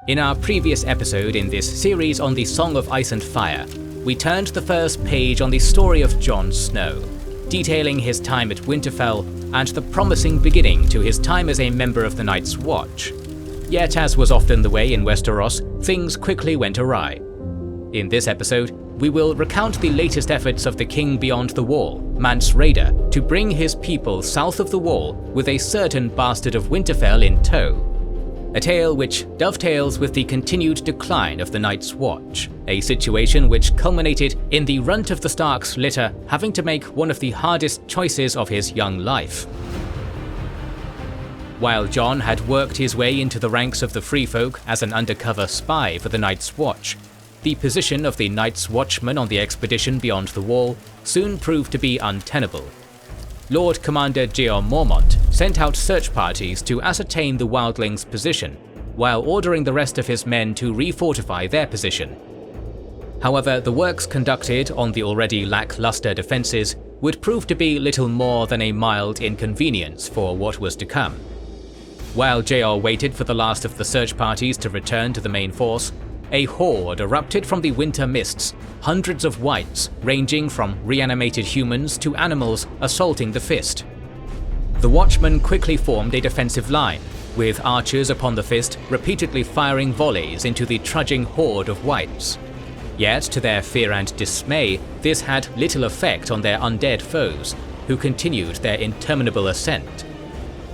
In our previous episode in this series on the Song of Ice and Fire, we turned the first page on the story of Jon Snow, detailing his time at Winterfell and the promising beginning to his time as a member of the Night's Watch. Yet, as was often the way in Westeros, things quickly went awry. In this episode, we will recount the latest efforts of the King Beyond the Wall, Mance Rayder, to bring his people south of the Wall with a certain bastard of Winterfell in tow. A tale which dovetails with the continued decline of the Night's Watch, a situation which culminated in the runt of the Stark's litter having to make one of the hardest choices of his young life. While Jon had worked his way into the ranks of the Free Folk as an undercover spy for the Night's Watch, the position of the Night's Watchman on the expedition beyond the Wall soon proved to be untenable. Lord Commander Jeor Mormont sent out search parties to ascertain the wildlings' position, while ordering the rest of his men to refortify their position. However, the works conducted on the already lackluster defences would prove to be little more than a mild inconvenience for what was to come. While Jeor waited for the last of the search parties to return to the main force, a horde erupted from the winter mists, hundreds of wights, ranging from reanimated humans to animals, assaulting the Fist. The Watchmen quickly formed a defensive line, with archers upon the Fist repeatedly firing volleys into the trudging horde of wights. Yet, to their fear and dismay, this had little effect on their undead foes, who continued their interminable ascent.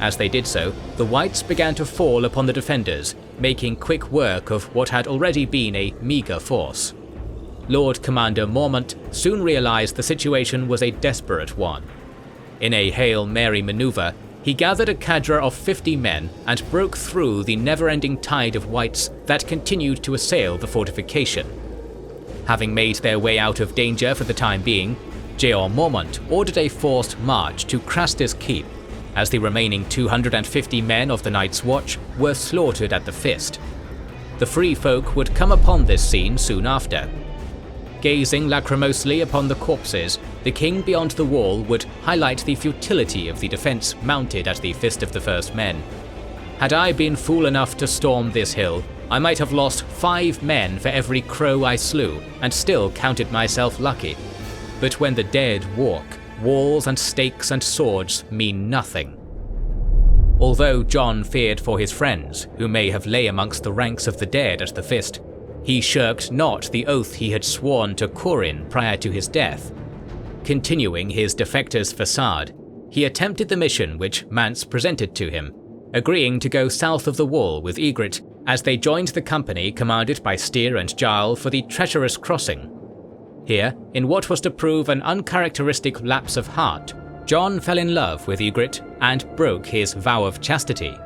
As they did so, the wights began to fall upon the defenders, making quick work of what had already been a meagre force. Lord Commander Mormont soon realized the situation was a desperate one. In a Hail Mary maneuver, he gathered a cadre of 50 men and broke through the never-ending tide of wights that continued to assail the fortification. Having made their way out of danger for the time being, Jeor Mormont ordered a forced march to Craster's Keep, as the remaining 250 men of the Night's Watch were slaughtered at the Fist. The Free Folk would come upon this scene soon after. Gazing lachrymosely upon the corpses, the King Beyond the Wall would highlight the futility of the defence mounted at the Fist of the First Men. Had I been fool enough to storm this hill, I might have lost 5 men for every crow I slew, and still counted myself lucky. But when the dead walk, walls and stakes and swords mean nothing. Although Jon feared for his friends, who may have lay amongst the ranks of the dead at the Fist, he shirked not the oath he had sworn to Corin prior to his death. Continuing his defector's facade, he attempted the mission which Mance presented to him, agreeing to go south of the Wall with Ygritte as they joined the company commanded by Styr and Jarl for the treacherous crossing. Here, in what was to prove an uncharacteristic lapse of heart, Jon fell in love with Ygritte and broke his vow of chastity.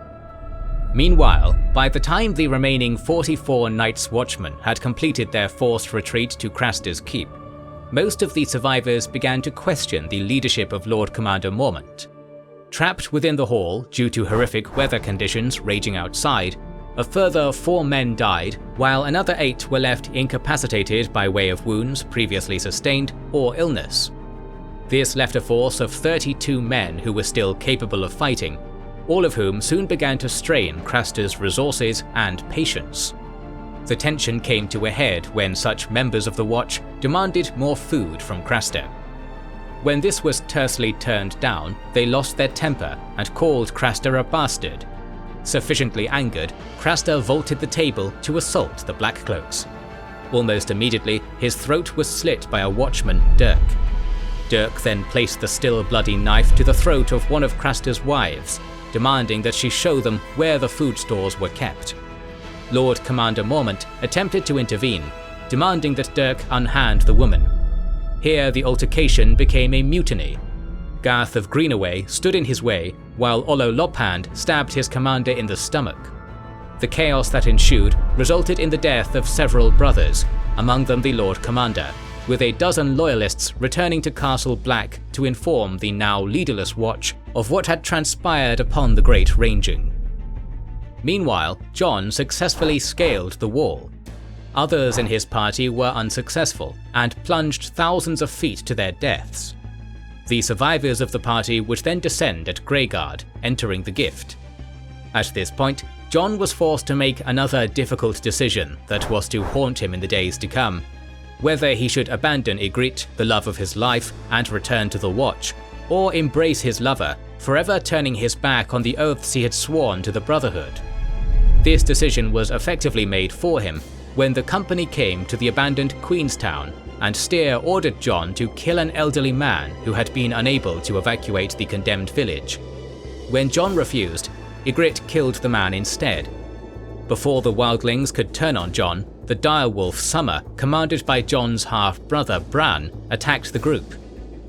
Meanwhile, by the time the remaining 44 Night's Watchmen had completed their forced retreat to Craster's Keep, most of the survivors began to question the leadership of Lord Commander Mormont. Trapped within the hall due to horrific weather conditions raging outside, a further 4 men died, while another 8 were left incapacitated by way of wounds previously sustained or illness. This left a force of 32 men who were still capable of fighting, all of whom soon began to strain Craster's resources and patience. The tension came to a head when such members of the Watch demanded more food from Craster. When this was tersely turned down, they lost their temper and called Craster a bastard. Sufficiently angered, Craster vaulted the table to assault the Blackcloaks. Almost immediately, his throat was slit by a watchman, Dirk. Dirk then placed the still bloody knife to the throat of one of Craster's wives, demanding that she show them where the food stores were kept. Lord Commander Mormont attempted to intervene, demanding that Dirk unhand the woman. Here the altercation became a mutiny. Garth of Greenaway stood in his way, while Ollo Lophand stabbed his commander in the stomach. The chaos that ensued resulted in the death of several brothers, among them the Lord Commander, with a dozen loyalists returning to Castle Black to inform the now leaderless Watch of what had transpired upon the Great Ranging. Meanwhile, Jon successfully scaled the wall. Others in his party were unsuccessful and plunged thousands of feet to their deaths. The survivors of the party would then descend at Greyguard, entering the Gift. At this point, John was forced to make another difficult decision that was to haunt him in the days to come: whether he should abandon Ygritte, the love of his life, and return to the Watch, or embrace his lover, forever turning his back on the oaths he had sworn to the Brotherhood. This decision was effectively made for him when the company came to the abandoned Queenstown, and Styr ordered Jon to kill an elderly man who had been unable to evacuate the condemned village. When Jon refused, Ygritte killed the man instead. Before the wildlings could turn on Jon, the direwolf Summer, commanded by Jon's half-brother Bran, attacked the group.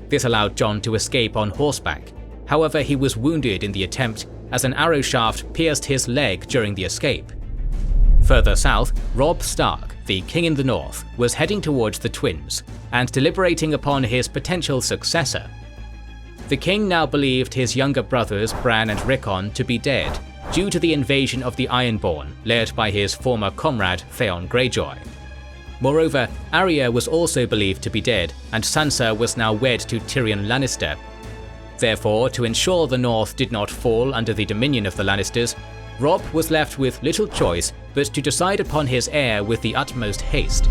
This allowed Jon to escape on horseback. However, he was wounded in the attempt as an arrow shaft pierced his leg during the escape. Further south, Robb Stark, the king in the north, was heading towards the twins and deliberating upon his potential successor. The king now believed his younger brothers Bran and Rickon to be dead due to the invasion of the Ironborn led by his former comrade Theon Greyjoy. Moreover, Arya was also believed to be dead, and Sansa was now wed to Tyrion Lannister. Therefore, to ensure the North did not fall under the dominion of the Lannisters, Robb was left with little choice but to decide upon his heir with the utmost haste.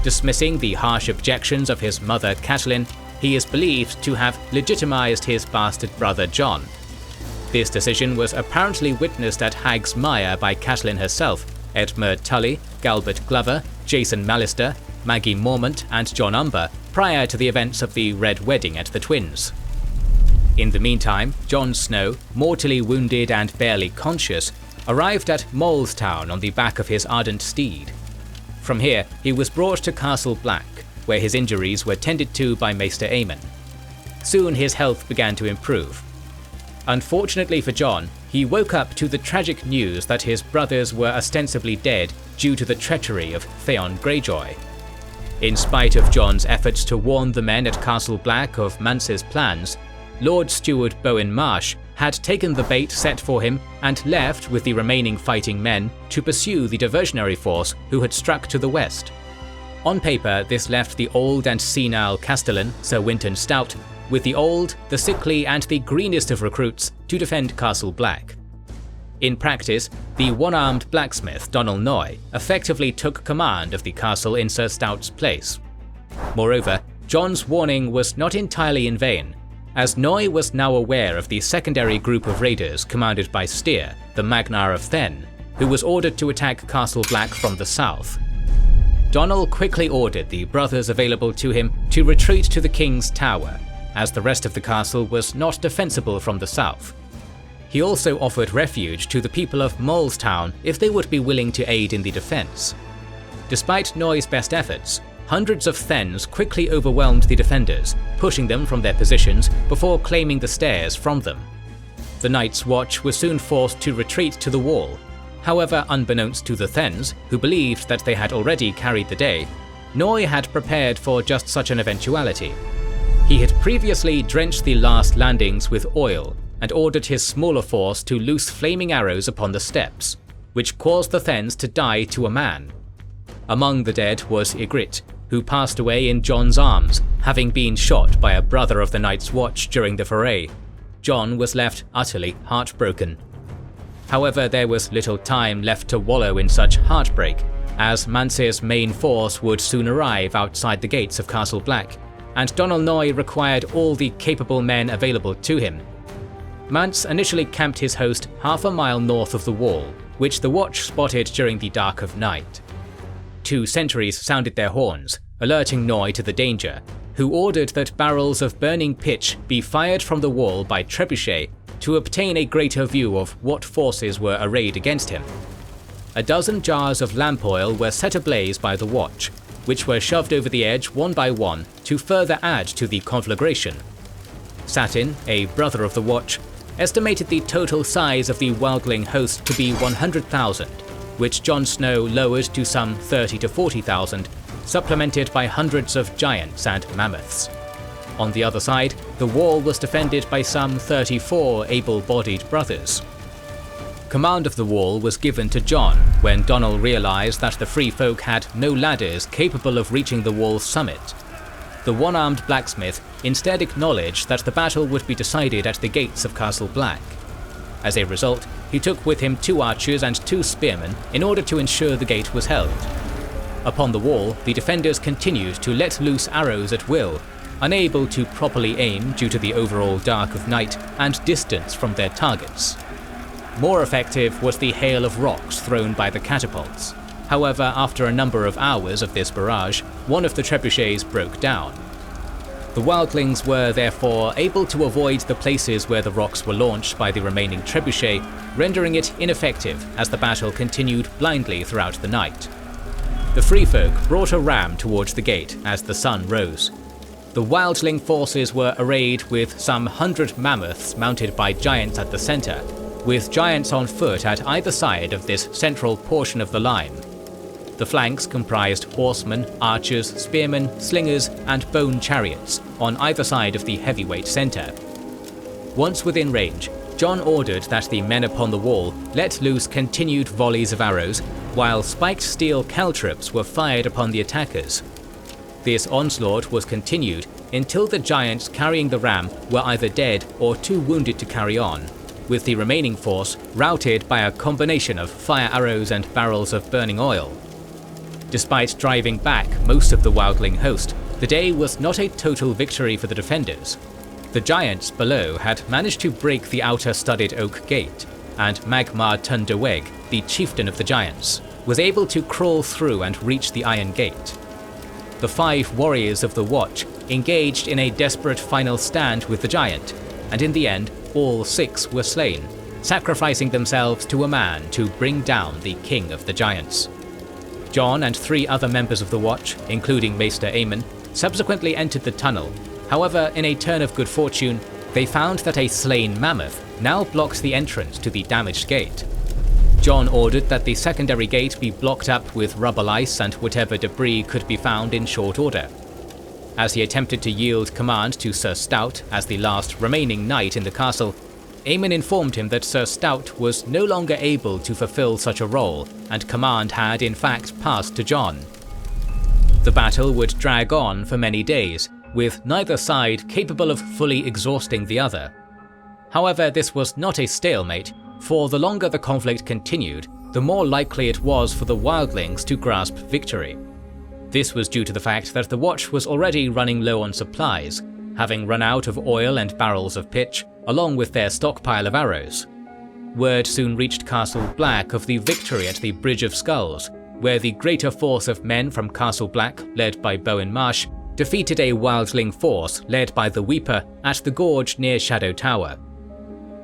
Dismissing the harsh objections of his mother Catelyn, he is believed to have legitimized his bastard brother Jon. This decision was apparently witnessed at Hag's Mire by Catelyn herself, Edmure Tully, Galbert Glover, Jason Mallister, Maggie Mormont, and Jon Umber prior to the events of the Red Wedding at the Twins. In the meantime, Jon Snow, mortally wounded and barely conscious, arrived at Molestown on the back of his ardent steed. From here, he was brought to Castle Black, where his injuries were tended to by Maester Aemon. Soon his health began to improve. Unfortunately for Jon, he woke up to the tragic news that his brothers were ostensibly dead due to the treachery of Theon Greyjoy. In spite of Jon's efforts to warn the men at Castle Black of Mance's plans, Lord Steward Bowen Marsh had taken the bait set for him and left with the remaining fighting men to pursue the diversionary force who had struck to the west. On paper, this left the old and senile Castellan, Sir Winton Stout, with the old, the sickly, and the greenest of recruits to defend Castle Black. In practice, the one-armed blacksmith Donal Noye effectively took command of the castle in Sir Stout's place. Moreover, Jon's warning was not entirely in vain, as Noye was now aware of the secondary group of raiders commanded by Styr, the Magnar of Thenn, who was ordered to attack Castle Black from the south. Donal quickly ordered the brothers available to him to retreat to the King's Tower, as the rest of the castle was not defensible from the south. He also offered refuge to the people of Molestown if they would be willing to aid in the defense. Despite Noye's best efforts, hundreds of Thenns quickly overwhelmed the defenders, pushing them from their positions before claiming the stairs from them. The Night's Watch was soon forced to retreat to the wall. However, unbeknownst to the Thenns, who believed that they had already carried the day, Noye had prepared for just such an eventuality. He had previously drenched the last landings with oil and ordered his smaller force to loose flaming arrows upon the steps, which caused the Thenns to die to a man. Among the dead was Ygritte, who passed away in Jon's arms, having been shot by a brother of the Night's Watch during the foray. Jon was left utterly heartbroken. However, there was little time left to wallow in such heartbreak, as Mance's main force would soon arrive outside the gates of Castle Black, and Donal Noye required all the capable men available to him. Mance initially camped his host half a mile north of the wall, which the Watch spotted during the dark of night. 2 sentries sounded their horns, alerting Noye to the danger, who ordered that barrels of burning pitch be fired from the wall by trebuchet to obtain a greater view of what forces were arrayed against him. A dozen jars of lamp oil were set ablaze by the Watch, which were shoved over the edge one by one to further add to the conflagration. Satin, a brother of the Watch, estimated the total size of the wildling host to be 100,000, which Jon Snow lowered to some 30 to 40,000, supplemented by hundreds of giants and mammoths. On the other side, the wall was defended by some 34 able-bodied brothers. Command of the wall was given to Jon when Donal realized that the Free Folk had no ladders capable of reaching the wall's summit. The one-armed blacksmith instead acknowledged that the battle would be decided at the gates of Castle Black. As a result, he took with him 2 archers and 2 spearmen in order to ensure the gate was held. Upon the wall, the defenders continued to let loose arrows at will, unable to properly aim due to the overall dark of night and distance from their targets. More effective was the hail of rocks thrown by the catapults. However, after a number of hours of this barrage, one of the trebuchets broke down. The wildlings were therefore able to avoid the places where the rocks were launched by the remaining trebuchet, rendering it ineffective as the battle continued blindly throughout the night. The Free Folk brought a ram towards the gate as the sun rose. The wildling forces were arrayed with some 100 mammoths mounted by giants at the center, with giants on foot at either side of this central portion of the line. The flanks comprised horsemen, archers, spearmen, slingers, and bone chariots on either side of the heavyweight center. Once within range, John ordered that the men upon the wall let loose continued volleys of arrows, while spiked steel caltrops were fired upon the attackers. This onslaught was continued until the giants carrying the ram were either dead or too wounded to carry on, with the remaining force routed by a combination of fire arrows and barrels of burning oil. Despite driving back most of the wildling host, the day was not a total victory for the defenders. The giants below had managed to break the outer studded oak gate, and Magmar Tundaweg, the chieftain of the giants, was able to crawl through and reach the iron gate. The 5 warriors of the Watch engaged in a desperate final stand with the giant, and in the end, all 6 were slain, sacrificing themselves to a man to bring down the king of the giants. John and 3 other members of the Watch, including Maester Aemon, subsequently entered the tunnel. However, in a turn of good fortune, they found that a slain mammoth now blocked the entrance to the damaged gate. John ordered that the secondary gate be blocked up with rubble ice and whatever debris could be found in short order. As he attempted to yield command to Sir Stout as the last remaining knight in the castle, Aemon informed him that Sir Stout was no longer able to fulfill such a role, and command had in fact passed to John. The battle would drag on for many days, with neither side capable of fully exhausting the other. However, this was not a stalemate, for the longer the conflict continued, the more likely it was for the wildlings to grasp victory. This was due to the fact that the Watch was already running low on supplies, having run out of oil and barrels of pitch, along with their stockpile of arrows. Word soon reached Castle Black of the victory at the Bridge of Skulls, where the greater force of men from Castle Black, led by Bowen Marsh, defeated a wildling force led by the Weeper at the gorge near Shadow Tower.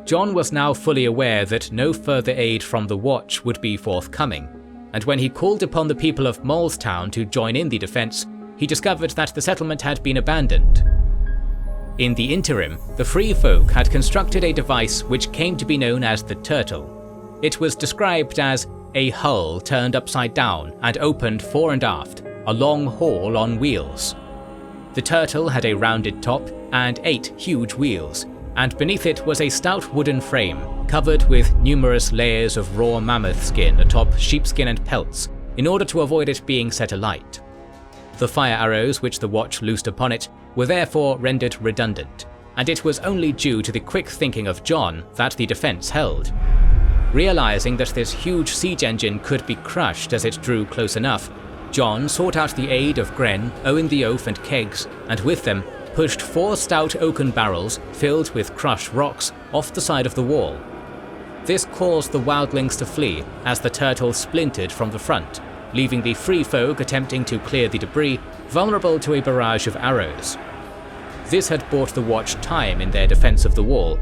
John was now fully aware that no further aid from the Watch would be forthcoming, and when he called upon the people of Molestown to join in the defense, he discovered that the settlement had been abandoned. In the interim, the Free Folk had constructed a device which came to be known as the Turtle. It was described as a hull turned upside down and opened fore and aft, a long hall on wheels. The Turtle had a rounded top and 8 huge wheels, and beneath it was a stout wooden frame covered with numerous layers of raw mammoth skin atop sheepskin and pelts, in order to avoid it being set alight. The fire arrows which the Watch loosed upon it were therefore rendered redundant, and it was only due to the quick thinking of John that the defense held. Realizing that this huge siege engine could be crushed as it drew close enough, John sought out the aid of Gren, Owen the Oaf and kegs, and with them pushed 4 stout oaken barrels filled with crushed rocks off the side of the wall. This caused the wildlings to flee as the Turtle splintered from the front, leaving the Free Folk attempting to clear the debris vulnerable to a barrage of arrows. This had bought the Watch time in their defense of the wall,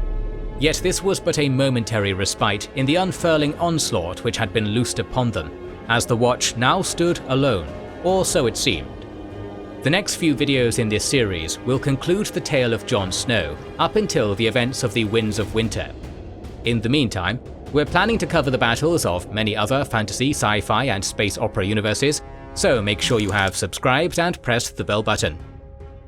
yet this was but a momentary respite in the unfurling onslaught which had been loosed upon them, as the Watch now stood alone, or so it seemed. The next few videos in this series will conclude the tale of Jon Snow up until the events of the Winds of Winter. In the meantime, we're planning to cover the battles of many other fantasy, sci-fi and space opera universes, so make sure you have subscribed and pressed the bell button.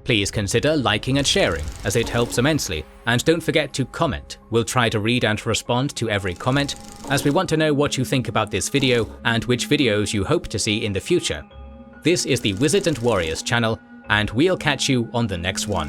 Please consider liking and sharing, as it helps immensely, and don't forget to comment. We'll try to read and respond to every comment, as we want to know what you think about this video and which videos you hope to see in the future. This is the Wizards and Warriors channel, and we'll catch you on the next one.